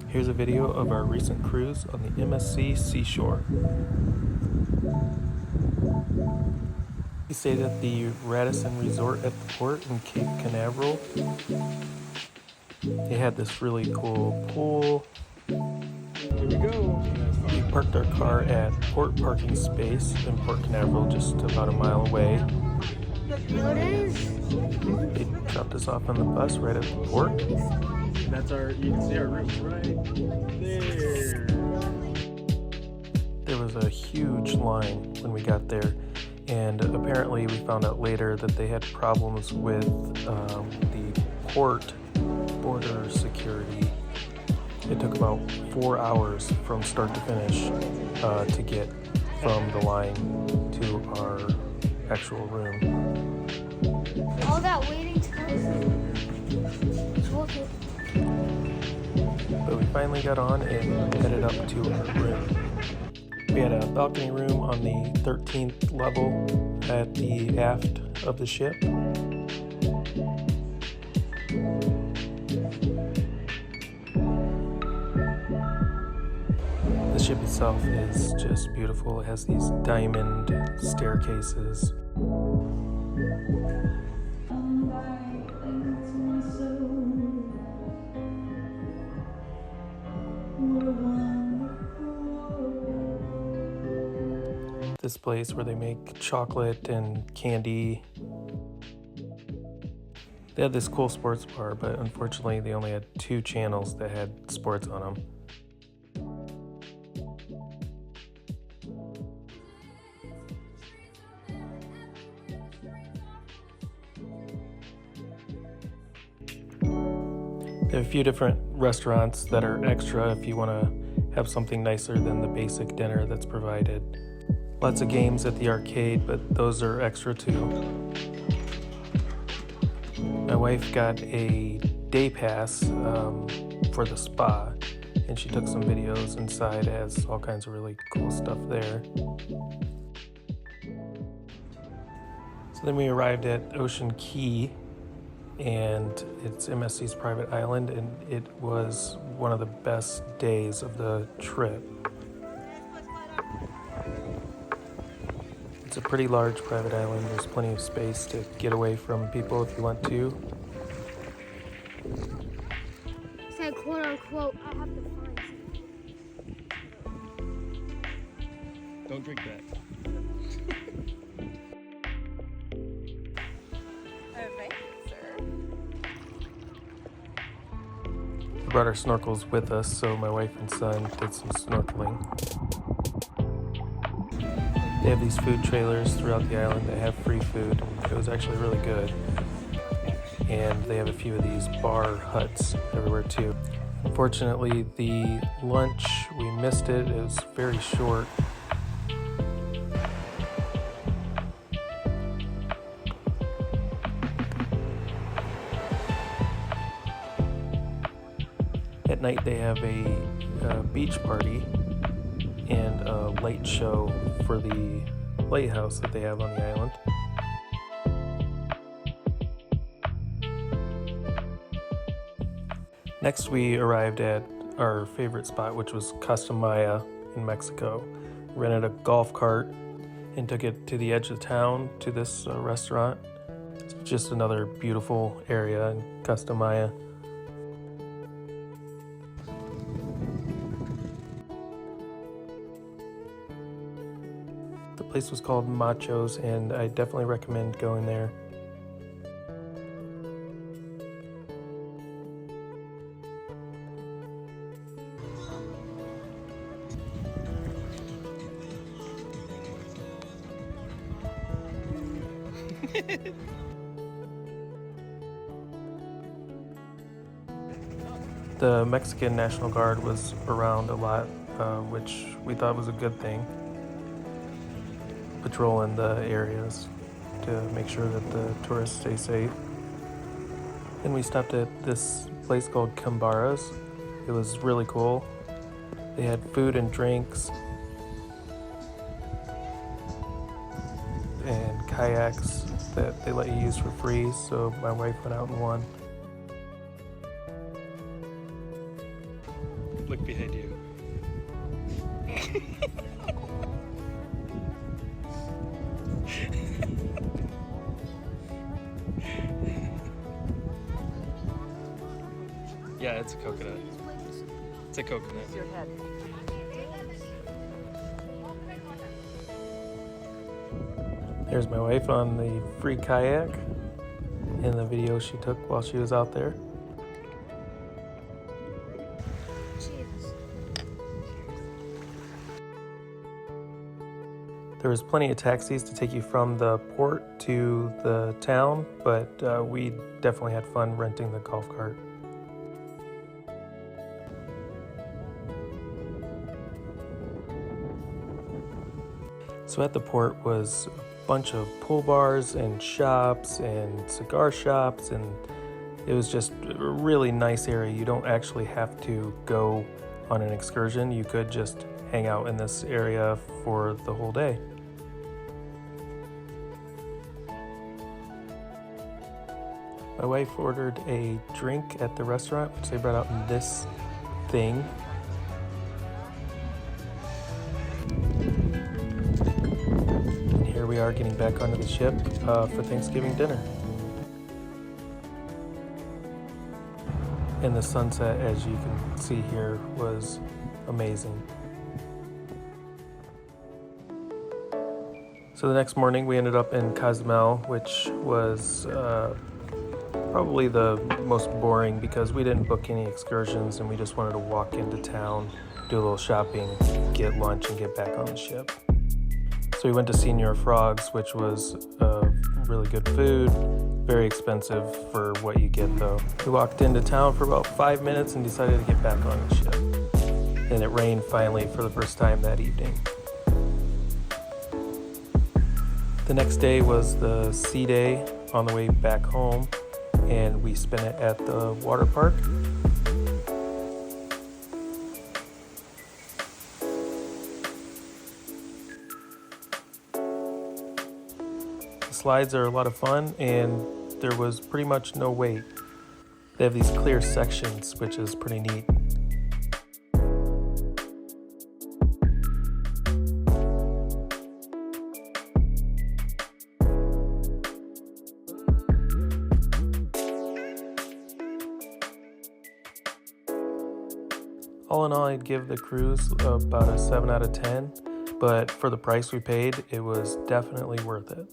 Here's a video of our recent cruise on the MSC Seashore. We stayed at the Radisson Resort at the port in Cape Canaveral. They had this really cool pool. Here we go. We parked our car at Port Parking Space in Port Canaveral, just about a mile away. It is. They dropped us off on the bus right at the port. That's you can see our rooms right there. There was a huge line when we got there, and apparently we found out later that they had problems with the port border security. It took about 4 hours from start to finish to get from the line to our actual room. All that waiting time. It's worth it. But we finally got on and headed up to our room. We had a balcony room on the 13th level at the aft of the ship. The ship itself is just beautiful. It has these diamond staircases. This place where they make chocolate and candy. They had this cool sports bar, but unfortunately they only had 2 channels that had sports on them. They have a few different restaurants that are extra if you want to have something nicer than the basic dinner that's provided. Lots of games at the arcade, but those are extra too. My wife got a day pass for the spa, and she took some videos inside. It has all kinds of really cool stuff there. So then we arrived at Ocean Key, and it's MSC's private island, and it was one of the best days of the trip. It's a pretty large private island. There's plenty of space to get away from people if you want to. Said quote unquote, I have to find something. Don't drink that. Thank you, sir. We brought our snorkels with us, so my wife and son did some snorkeling. They have these food trailers throughout the island that have free food, and it was actually really good. And they have a few of these bar huts everywhere too. Unfortunately, the lunch, we missed it. It was very short. At night they have a beach party and a light show for the lighthouse that they have on the island. Next we arrived at our favorite spot, which was Costa Maya in Mexico. We rented a golf cart and took it to the edge of town to this restaurant. It's just another beautiful area in Costa Maya. The place was called Machos, and I definitely recommend going there. The Mexican National Guard was around a lot, which we thought was a good thing. Patrolling the areas to make sure that the tourists stay safe. Then we stopped at this place called Cambaras. It was really cool. They had food and drinks and kayaks that they let you use for free, so my wife went out and won. Look behind you. Yeah, it's a coconut. It's a coconut. Your head. There's my wife on the free kayak in the video she took while she was out there. Cheers. There was plenty of taxis to take you from the port to the town, but we definitely had fun renting the golf cart. So at the port was a bunch of pool bars and shops and cigar shops, and it was just a really nice area. You don't actually have to go on an excursion. You could just hang out in this area for the whole day. My wife ordered a drink at the restaurant, which they brought out in this thing. And here we are getting back onto the ship for Thanksgiving dinner. And the sunset, as you can see here, was amazing. So the next morning we ended up in Cozumel, which was probably the most boring because we didn't book any excursions and we just wanted to walk into town, do a little shopping, get lunch, and get back on the ship. So we went to Señor Frog's, which was really good food, very expensive for what you get though. We walked into town for about 5 minutes and decided to get back on the ship. And it rained finally for the first time that evening. The next day was the sea day on the way back home, and we spent it at the water park. The slides are a lot of fun, and there was pretty much no wait. They have these clear sections, which is pretty neat. All in all, I'd give the cruise about a 7 out of 10, but for the price we paid, it was definitely worth it.